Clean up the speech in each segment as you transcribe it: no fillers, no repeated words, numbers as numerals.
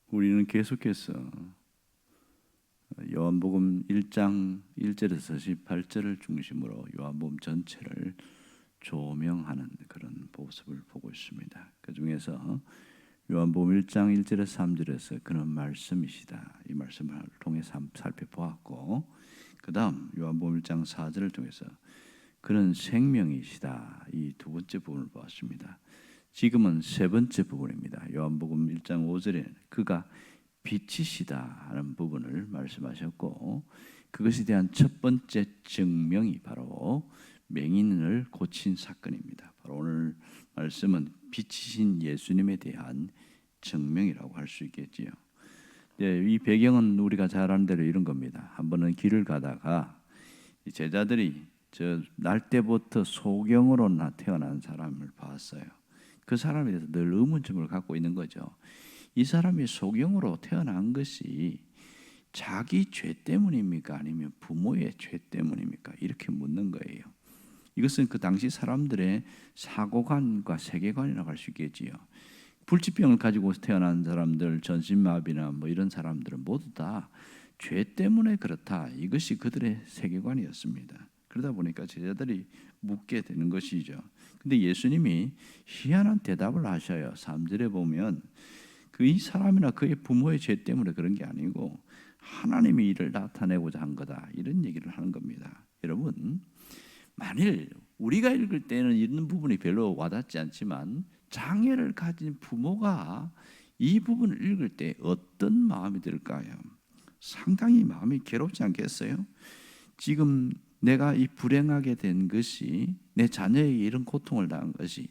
우리는 계속해서 요한복음 1장 1절에서 18절을 중심으로 요한복음 전체를 조명하는 그런 모습을 보고 있습니다. 그 중에서 요한복음 1장 1절에서 3절에서 그런 말씀이시다, 이 말씀을 통해 살펴보았고, 그 다음 요한복음 1장 4절을 통해서 그는 생명이시다, 이 두 번째 부분을 보았습니다. 지금은 세 번째 부분입니다. 요한복음 1장 5절에 그가 빛이시다 하는 부분을 말씀하셨고, 그것에 대한 첫 번째 증명이 바로 맹인을 고친 사건입니다. 바로 오늘 말씀은 빛이신 예수님에 대한 증명이라고 할 수 있겠지요. 이 배경은 우리가 잘 아는 대로 이런 겁니다. 한 번은 길을 가다가 제자들이 날 때부터 소경으로 태어난 사람을 봤어요. 그 사람에 대해서 늘 의문점을 갖고 있는 거죠. 이 사람이 소경으로 태어난 것이 자기 죄 때문입니까? 아니면 부모의 죄 때문입니까? 이렇게 묻는 거예요. 이것은 그 당시 사람들의 사고관과 세계관이라고 할 수 있겠지요. 불치병을 가지고 태어난 사람들, 전신마비나 이런 사람들은 모두 다 죄 때문에 그렇다, 이것이 그들의 세계관이었습니다. 그러다 보니까 제자들이 묻게 되는 것이죠. 근데 예수님이 희한한 대답을 하셔요. 3절에 보면 이 사람이나 그의 부모의 죄 때문에 그런 게 아니고 하나님이 이를 나타내고자 한 거다, 이런 얘기를 하는 겁니다. 여러분, 만일 우리가 읽을 때는 이런 부분이 별로 와닿지 않지만 장애를 가진 부모가 이 부분을 읽을 때 어떤 마음이 들까요? 상당히 마음이 괴롭지 않겠어요? 지금 내가 이 불행하게 된 것이, 내 자녀에게 이런 고통을 당한 것이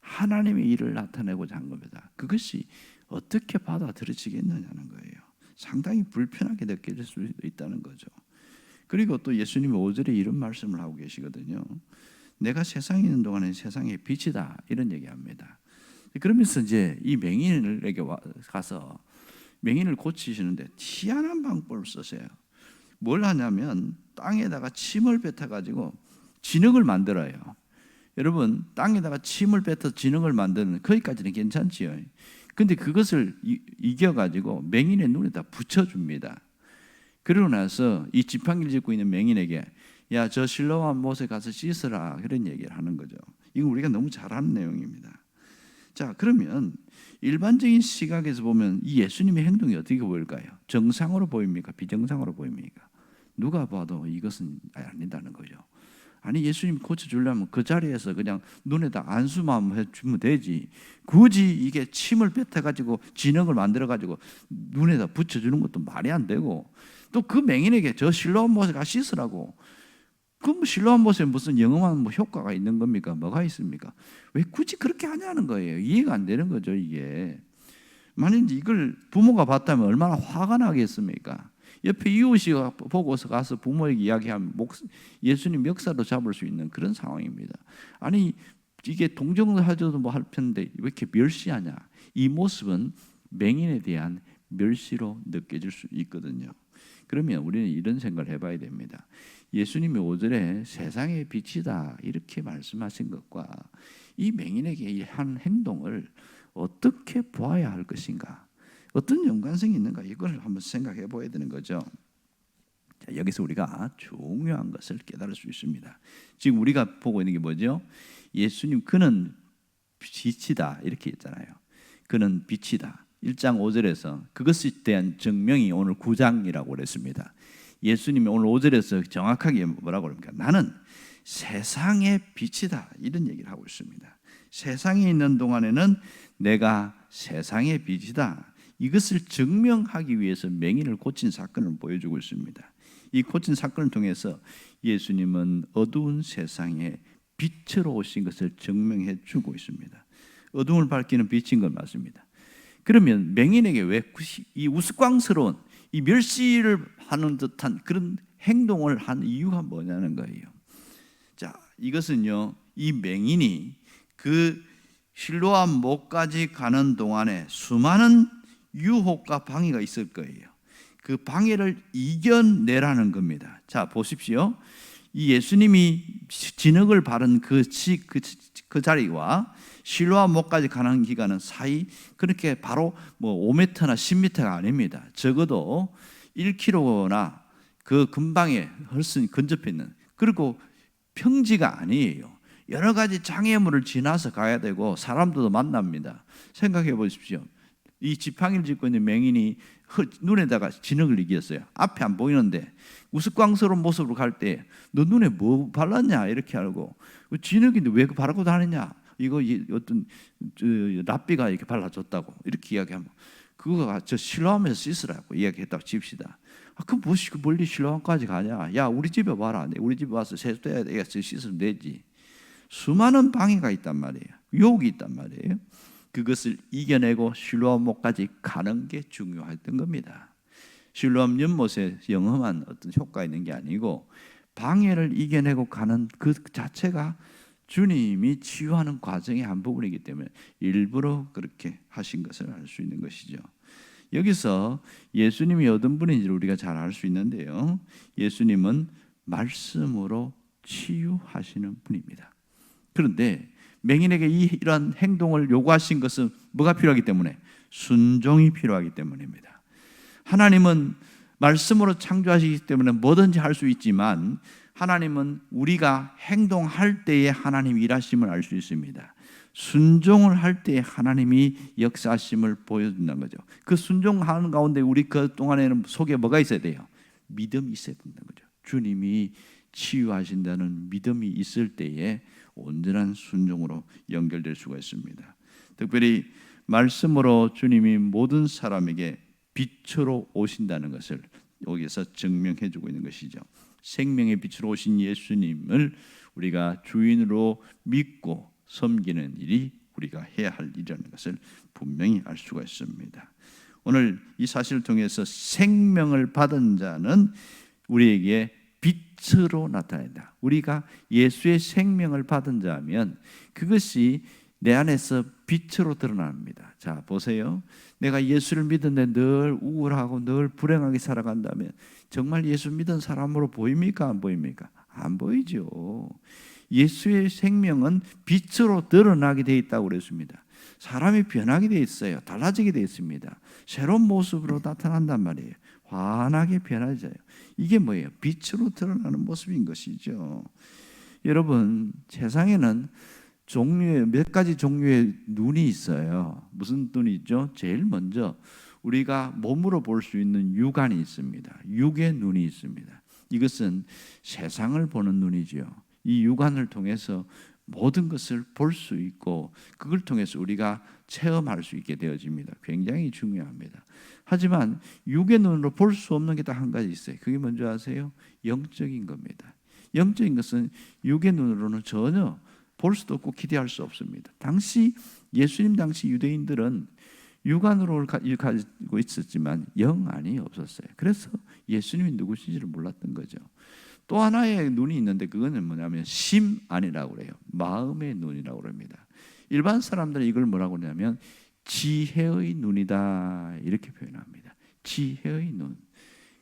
하나님의 일을 나타내고자 한 겁니다. 그것이 어떻게 받아들여지겠느냐는 거예요. 상당히 불편하게 느껴질 수 있다는 거죠. 그리고 또 예수님이 5절에 이런 말씀을 하고 계시거든요. 내가 세상에 있는 동안에 세상의 빛이다, 이런 얘기합니다. 그러면서 이제 이 맹인에게 가서 맹인을 고치시는데 희한한 방법을 쓰세요. 뭘 하냐면 땅에다가 침을 뱉어가지고 진흙을 만들어요. 여러분, 땅에다가 침을 뱉어 진흙을 만드는 거기까지는 괜찮지요. 근데 그것을 이겨가지고 맹인의 눈에다 붙여줍니다. 그러고 나서 이 지팡이를 짚고 있는 맹인에게 야, 저 실로암 못에 가서 씻으라, 그런 얘기를 하는 거죠. 이건 우리가 너무 잘 아는 내용입니다. 자, 그러면 일반적인 시각에서 보면 이 예수님의 행동이 어떻게 보일까요? 정상으로 보입니까? 비정상으로 보입니까? 누가 봐도 이것은 아니다는 거죠. 아니, 예수님 고쳐주려면 그 자리에서 그냥 눈에다 안수만 해주면 되지, 굳이 이게 침을 뱉어가지고 진흙을 만들어가지고 눈에다 붙여주는 것도 말이 안 되고, 또 그 맹인에게 저 실로암 못에 가 씻으라고, 그럼 실로암 못에 무슨 영험한 효과가 있는 겁니까? 뭐가 있습니까? 왜 굳이 그렇게 하냐는 거예요. 이해가 안 되는 거죠, 이게. 만약 이걸 부모가 봤다면 얼마나 화가 나겠습니까? 옆에 이웃이 보고서 가서 부모에게 이야기하면 예수님 역사도 잡을 수 있는 그런 상황입니다. 아니, 이게 동정을 하셔도 할 텐데 왜 이렇게 멸시하냐? 이 모습은 맹인에 대한 멸시로 느껴질 수 있거든요. 그러면 우리는 이런 생각을 해봐야 됩니다. 예수님이 5절에 세상의 빛이다, 이렇게 말씀하신 것과 이 맹인에게 한 행동을 어떻게 보아야 할 것인가, 어떤 연관성이 있는가, 이걸 한번 생각해 보아야 되는 거죠. 자, 여기서 우리가 중요한 것을 깨달을 수 있습니다. 지금 우리가 보고 있는 게 뭐죠? 예수님, 그는 빛이다, 이렇게 했잖아요. 그는 빛이다. 1장 5절에서 그것에 대한 증명이 오늘 9장이라고 그랬습니다. 예수님이 오늘 5절에서 정확하게 뭐라고 합니까? 나는 세상의 빛이다, 이런 얘기를 하고 있습니다. 세상에 있는 동안에는 내가 세상의 빛이다, 이것을 증명하기 위해서 맹인을 고친 사건을 보여주고 있습니다. 이 고친 사건을 통해서 예수님은 어두운 세상에 빛으로 오신 것을 증명해 주고 있습니다. 어둠을 밝히는 빛인 건 맞습니다. 그러면 맹인에게 왜 이 우스꽝스러운 이 멸시를 하는 듯한 그런 행동을 한 이유가 뭐냐는 거예요. 자, 이것은요, 이 맹인이 그 실로암 못까지 가는 동안에 수많은 유혹과 방해가 있을 거예요. 그 방해를 이겨내라는 겁니다. 자, 보십시오. 이 예수님이 진흙을 바른 그 자리와 실로암 못까지 가는 기간은 사이 그렇게 바로 뭐 5m나 10m가 아닙니다. 적어도 1km나 그 근방에 훨씬 근접해 있는, 그리고 평지가 아니에요. 여러 가지 장애물을 지나서 가야 되고 사람들도 만납니다. 생각해 보십시오. 이 지팡이를 짚고 있는 맹인이 눈에다가 진흙을 이겼어요. 앞에 안 보이는데 우스꽝스러운 모습으로 갈 때 너 눈에 뭐 발랐냐 이렇게 하고, 진흙인데 왜 바르고 다니냐, 이거 어떤 랍비가 이렇게 발라줬다고 이렇게 이야기하면 그거가 저 실로암에서 씻으라고 이야기했다고 칩시다. 그 무엇이 그 멀리 실로암까지 가냐? 야, 우리 집에 와라. 우리 집에 와서 세수해야 돼. 씻으면 되지. 수많은 방해가 있단 말이에요. 유혹이 있단 말이에요. 그것을 이겨내고 실로암 못까지 가는 게 중요했던 겁니다. 실로암 연못에 영험한 어떤 효과가 있는 게 아니고 방해를 이겨내고 가는 그 자체가 주님이 치유하는 과정의 한 부분이기 때문에 일부러 그렇게 하신 것을 알 수 있는 것이죠. 여기서 예수님이 어떤 분인지를 우리가 잘 알 수 있는데요, 예수님은 말씀으로 치유하시는 분입니다. 그런데 맹인에게 이러한 행동을 요구하신 것은 뭐가 필요하기 때문에? 순종이 필요하기 때문입니다. 하나님은 말씀으로 창조하시기 때문에 뭐든지 할 수 있지만 하나님은 우리가 행동할 때에 하나님 일하심을 알 수 있습니다. 순종을 할 때에 하나님이 역사하심을 보여준다는 거죠. 그 순종하는 가운데 우리 그 동안에는 속에 뭐가 있어야 돼요? 믿음이 있어야 된다는 거죠. 주님이 치유하신다는 믿음이 있을 때에 온전한 순종으로 연결될 수가 있습니다. 특별히 말씀으로 주님이 모든 사람에게 빛으로 오신다는 것을 여기서 증명해 주고 있는 것이죠. 생명의 빛으로 오신 예수님을 우리가 주인으로 믿고 섬기는 일이 우리가 해야 할 일이라는 것을 분명히 알 수가 있습니다. 오늘 이 사실을 통해서 생명을 받은 자는 우리에게 빛으로 나타낸다. 우리가 예수의 생명을 받은 자면 그것이 내 안에서 빛으로 드러납니다. 자, 보세요. 내가 예수를 믿는데 늘 우울하고 늘 불행하게 살아간다면 정말 예수 믿은 사람으로 보입니까? 안 보입니까? 안 보이죠. 예수의 생명은 빛으로 드러나게 되어 있다고 그랬습니다. 사람이 변하게 되어 있어요. 달라지게 되어 있습니다. 새로운 모습으로 나타난단 말이에요. 환하게 변하져요. 이게 뭐예요? 빛으로 드러나는 모습인 것이죠. 여러분, 세상에는 몇 가지 종류의 눈이 있어요. 무슨 눈이 있죠? 제일 먼저 우리가 몸으로 볼 수 있는 육안이 있습니다. 육의 눈이 있습니다. 이것은 세상을 보는 눈이지요. 이 육안을 통해서 모든 것을 볼 수 있고 그걸 통해서 우리가 체험할 수 있게 되어집니다. 굉장히 중요합니다. 하지만 육의 눈으로 볼 수 없는 게 딱 한 가지 있어요. 그게 뭔지 아세요? 영적인 겁니다. 영적인 것은 육의 눈으로는 전혀 볼 수도 없고 기대할 수 없습니다. 예수님 당시 유대인들은 육안으로 가지고 있었지만 영안이 없었어요. 그래서 예수님이 누구신지를 몰랐던 거죠. 또 하나의 눈이 있는데 그거는 뭐냐면 심안이라고 그래요. 마음의 눈이라고 그럽니다. 일반 사람들은 이걸 뭐라고 하냐면 지혜의 눈이다 이렇게 표현합니다. 지혜의 눈.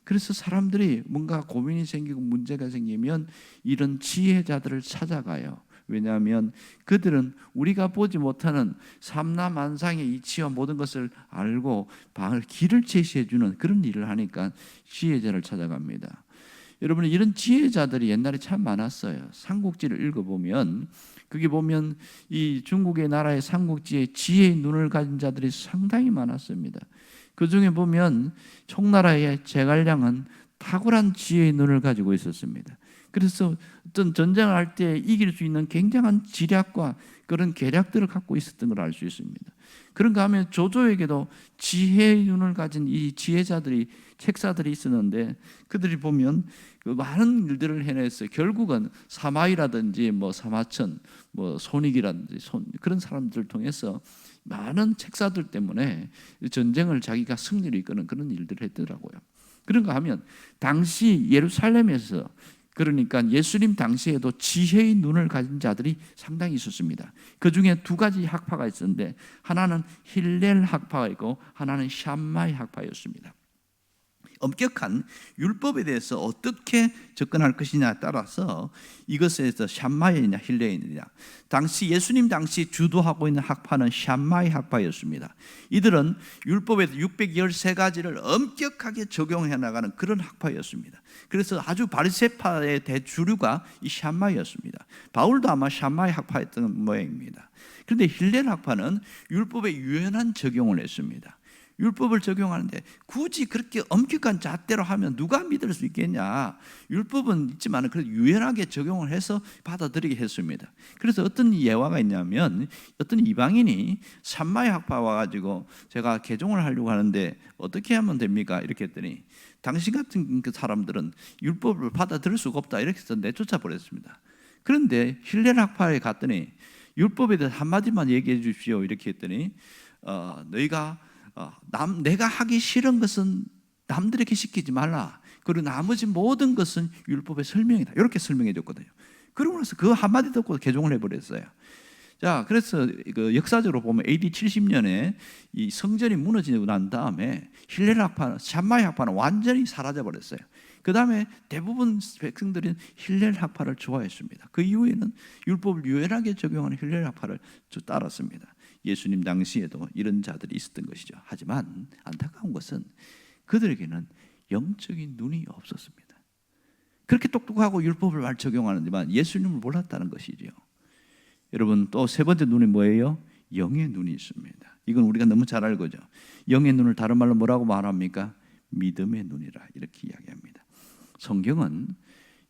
그래서 사람들이 뭔가 고민이 생기고 문제가 생기면 이런 지혜자들을 찾아가요. 왜냐하면 그들은 우리가 보지 못하는 삼라만상의 이치와 모든 것을 알고 길을 제시해 주는 그런 일을 하니까 지혜자를 찾아갑니다. 여러분, 이런 지혜자들이 옛날에 참 많았어요. 삼국지를 읽어보면 그게 보면 이 중국의 나라의 삼국지에 지혜의 눈을 가진 자들이 상당히 많았습니다. 그 중에 보면 총나라의 제갈량은 탁월한 지혜의 눈을 가지고 있었습니다. 그래서 어떤 전쟁을 할 때 이길 수 있는 굉장한 지략과 그런 계략들을 갖고 있었던 걸 알 수 있습니다. 그런가 하면 조조에게도 지혜의 눈을 가진 이 지혜자들이, 책사들이 있었는데 그들이 보면 그 많은 일들을 해냈어요. 결국은 사마이라든지 사마천, 손익이라든지 그런 사람들을 통해서 많은 책사들 때문에 전쟁을 자기가 승리를 이끄는 그런 일들을 했더라고요. 그런가 하면 당시 예루살렘에서, 그러니까 예수님 당시에도 지혜의 눈을 가진 자들이 상당히 있었습니다. 그 중에 두 가지 학파가 있었는데 하나는 힐렐 학파가 있고 하나는 샴마이 학파였습니다. 엄격한 율법에 대해서 어떻게 접근할 것이냐에 따라서 이것에서 샴마이냐 힐레이느냐, 당시 예수님 당시 주도하고 있는 학파는 샴마이 학파였습니다. 이들은 율법에서 613가지를 엄격하게 적용해 나가는 그런 학파였습니다. 그래서 아주 바리새파의 대주류가 이 샴마이였습니다. 바울도 아마 샴마이 학파였던 모양입니다. 그런데 힐렐 학파는 율법에 유연한 적용을 했습니다. 율법을 적용하는데 굳이 그렇게 엄격한 잣대로 하면 누가 믿을 수 있겠냐. 율법은 있지만 그래도 유연하게 적용을 해서 받아들이게 했습니다. 그래서 어떤 예화가 있냐면, 어떤 이방인이 샴마이 학파 와가지고 제가 개종을 하려고 하는데 어떻게 하면 됩니까? 이렇게 했더니 당신 같은 그 사람들은 율법을 받아들일 수가 없다 이렇게 해서 내쫓아 버렸습니다. 그런데 힐렐 학파에 갔더니 율법에 대해서 한마디만 얘기해 주십시오 이렇게 했더니 내가 하기 싫은 것은 남들에게 시키지 말라. 그리고 나머지 모든 것은 율법의 설명이다. 이렇게 설명해 줬거든요. 그러고 나서 그 한마디 듣고 개종을 해버렸어요. 자, 그래서 그 역사적으로 보면 AD 70년에 이 성전이 무너지고 난 다음에 힐렐 학파는, 샴마이 학파는 완전히 사라져 버렸어요. 그 다음에 대부분 백성들은 힐렐 학파를 좋아했습니다. 그 이후에는 율법을 유연하게 적용하는 힐렐 학파를 따랐습니다. 예수님 당시에도 이런 자들이 있었던 것이죠. 하지만 안타까운 것은 그들에게는 영적인 눈이 없었습니다. 그렇게 똑똑하고 율법을 잘 적용하는데만 예수님을 몰랐다는 것이죠. 여러분, 또 세 번째 눈이 뭐예요? 영의 눈이 있습니다. 이건 우리가 너무 잘 알고죠. 영의 눈을 다른 말로 뭐라고 말합니까? 믿음의 눈이라 이렇게 이야기합니다. 성경은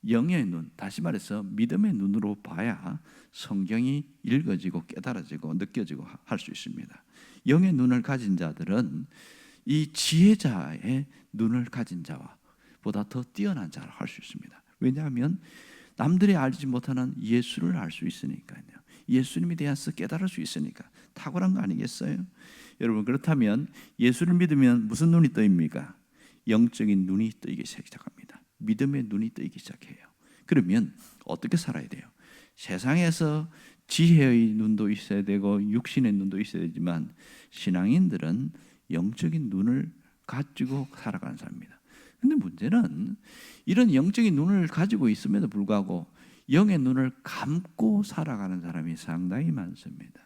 영의 눈, 다시 말해서 믿음의 눈으로 봐야 성경이 읽어지고 깨달아지고 느껴지고 할 수 있습니다. 영의 눈을 가진 자들은 이 지혜자의 눈을 가진 자와 보다 더 뛰어난 자를 할 수 있습니다. 왜냐하면 남들이 알지 못하는 예수를 알 수 있으니까요. 예수님에 대해서 깨달을 수 있으니까 탁월한 거 아니겠어요? 여러분, 그렇다면 예수를 믿으면 무슨 눈이 떠입니까? 영적인 눈이 뜨이기 시작합니다. 믿음의 눈이 뜨이기 시작해요. 그러면 어떻게 살아야 돼요? 세상에서 지혜의 눈도 있어야 되고 육신의 눈도 있어야 되지만 신앙인들은 영적인 눈을 가지고 살아가는 사람입니다. 그런데 문제는 이런 영적인 눈을 가지고 있음에도 불구하고 영의 눈을 감고 살아가는 사람이 상당히 많습니다.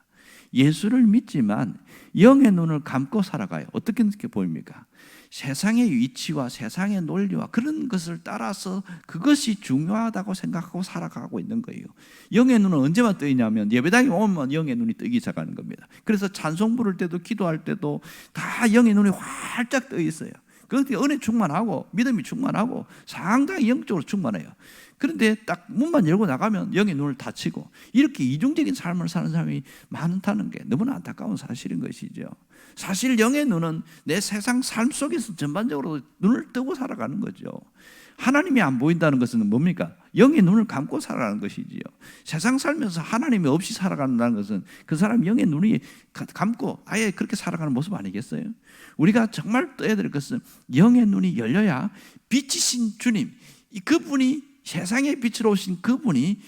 예수를 믿지만 영의 눈을 감고 살아가요. 어떻게 보입니까? 세상의 위치와 세상의 논리와 그런 것을 따라서 그것이 중요하다고 생각하고 살아가고 있는 거예요. 영의 눈은 언제만 뜨이냐면 예배당에 오면 영의 눈이 뜨기 시작하는 겁니다. 그래서 찬송 부를 때도 기도할 때도 다 영의 눈이 활짝 떠 있어요. 그런데 은혜 충만하고 믿음이 충만하고 상당히 영적으로 충만해요. 그런데 딱 문만 열고 나가면 영의 눈을 닫히고 이렇게 이중적인 삶을 사는 사람이 많다는 게 너무나 안타까운 사실인 것이죠. 사실 영의 눈은 내 세상 삶 속에서 전반적으로 눈을 뜨고 살아가는 거죠. 하나님이 안 보인다는 것은 뭡니까? 영의 눈을 감고 살아가는 것이지요. 세상 살면서 하나님이 없이 살아간다는 것은 그 사람 영의 눈이 감고 아예 그렇게 살아가는 모습 아니겠어요? 우리가 정말 떠야 될 것은 영의 눈이 열려야 빛이신 주님, 그분이 세상의 빛으로 오신 그분이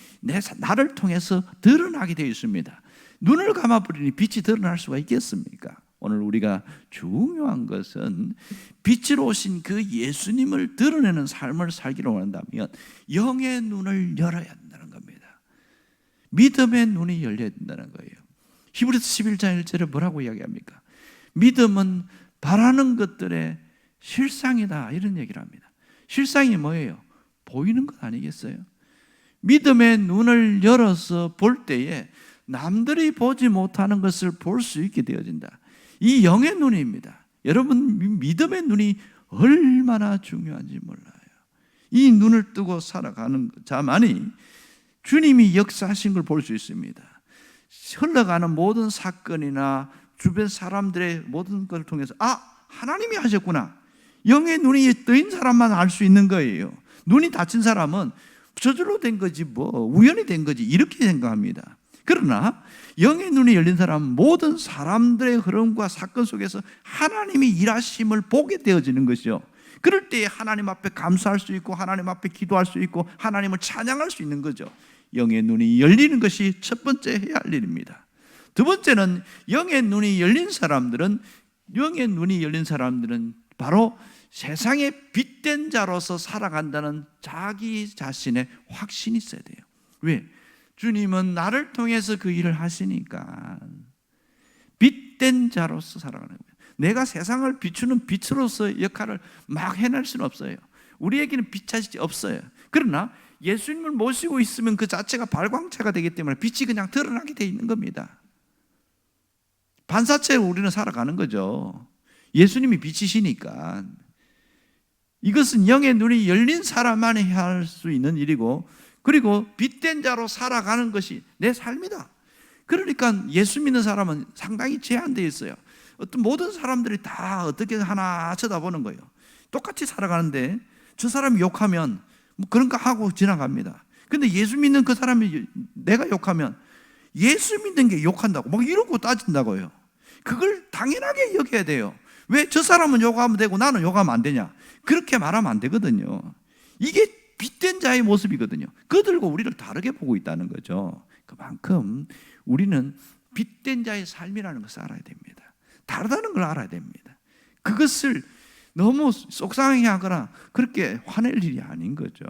나를 통해서 드러나게 되어 있습니다. 눈을 감아버리니 빛이 드러날 수가 있겠습니까? 오늘 우리가 중요한 것은 빛으로 오신 그 예수님을 드러내는 삶을 살기로 원한다면 영의 눈을 열어야 한다는 겁니다. 믿음의 눈이 열려야 된다는 거예요. 히브리서 11장 1절에 뭐라고 이야기합니까? 믿음은 바라는 것들의 실상이다 이런 얘기를 합니다. 실상이 뭐예요? 보이는 것 아니겠어요? 믿음의 눈을 열어서 볼 때에 남들이 보지 못하는 것을 볼 수 있게 되어진다. 이 영의 눈입니다. 여러분, 믿음의 눈이 얼마나 중요한지 몰라요. 이 눈을 뜨고 살아가는 자만이 주님이 역사하신 걸 볼 수 있습니다. 흘러가는 모든 사건이나 주변 사람들의 모든 걸 통해서 하나님이 하셨구나. 영의 눈이 뜨인 사람만 알 수 있는 거예요. 눈이 닫힌 사람은 저절로 된 거지 우연히 된 거지 이렇게 생각합니다. 그러나 영의 눈이 열린 사람은 모든 사람들의 흐름과 사건 속에서 하나님이 일하심을 보게 되어지는 것이죠. 그럴 때 하나님 앞에 감사할 수 있고 하나님 앞에 기도할 수 있고 하나님을 찬양할 수 있는 거죠. 영의 눈이 열리는 것이 첫 번째 해야 할 일입니다. 두 번째는 영의 눈이 열린 사람들은 바로 세상에 빛된 자로서 살아간다는 자기 자신의 확신이 있어야 돼요. 왜? 주님은 나를 통해서 그 일을 하시니까 빛된 자로서 살아가는 거예요. 내가 세상을 비추는 빛으로서 역할을 막 해낼 수는 없어요. 우리에게는 빛이 없어요. 그러나 예수님을 모시고 있으면 그 자체가 발광체가 되기 때문에 빛이 그냥 드러나게 돼 있는 겁니다. 반사체로 우리는 살아가는 거죠. 예수님이 빛이시니까. 이것은 영의 눈이 열린 사람만이 해야 할 수 있는 일이고, 그리고 빛된 자로 살아가는 것이 내 삶이다. 그러니까 예수 믿는 사람은 상당히 제한되어 있어요. 어떤 모든 사람들이 다 어떻게 하나 쳐다보는 거예요. 똑같이 살아가는데 저 사람이 욕하면 뭐 그런가 하고 지나갑니다. 근데 예수 믿는 그 사람이 내가 욕하면 예수 믿는 게 욕한다고 막 이러고 따진다고요. 그걸 당연하게 여겨야 돼요. 왜 저 사람은 욕하면 되고 나는 욕하면 안 되냐? 그렇게 말하면 안 되거든요. 이게 빛된 자의 모습이거든요. 그들과 우리를 다르게 보고 있다는 거죠. 그만큼 우리는 빛된 자의 삶이라는 것을 알아야 됩니다. 다르다는 걸 알아야 됩니다. 그것을 너무 속상해하거나 그렇게 화낼 일이 아닌 거죠.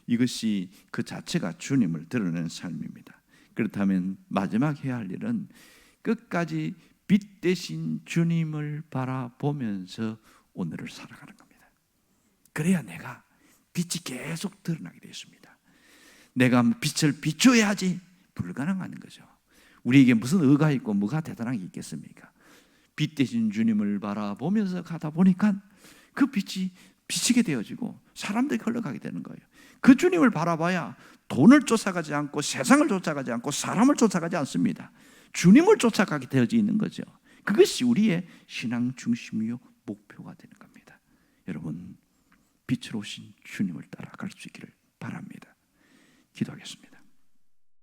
이것이 그 자체가 주님을 드러내는 삶입니다. 그렇다면 마지막 해야 할 일은 끝까지 빛 대신 주님을 바라보면서 오늘을 살아가는 겁니다. 그래야 내가 빛이 계속 드러나게 되어 있습니다. 내가 빛을 비춰야지 불가능한 거죠. 우리에게 무슨 의가 있고 뭐가 대단한 게 있겠습니까? 빛 대신 주님을 바라보면서 가다 보니까 그 빛이 비치게 되어지고 사람들이 흘러가게 되는 거예요. 그 주님을 바라봐야 돈을 쫓아가지 않고 세상을 쫓아가지 않고 사람을 쫓아가지 않습니다. 주님을 쫓아가게 되어져 있는 거죠. 그것이 우리의 신앙 중심이요 목표가 되는 겁니다. 여러분, 빛으로 오신 주님을 따라갈 수 있기를 바랍니다. 기도하겠습니다.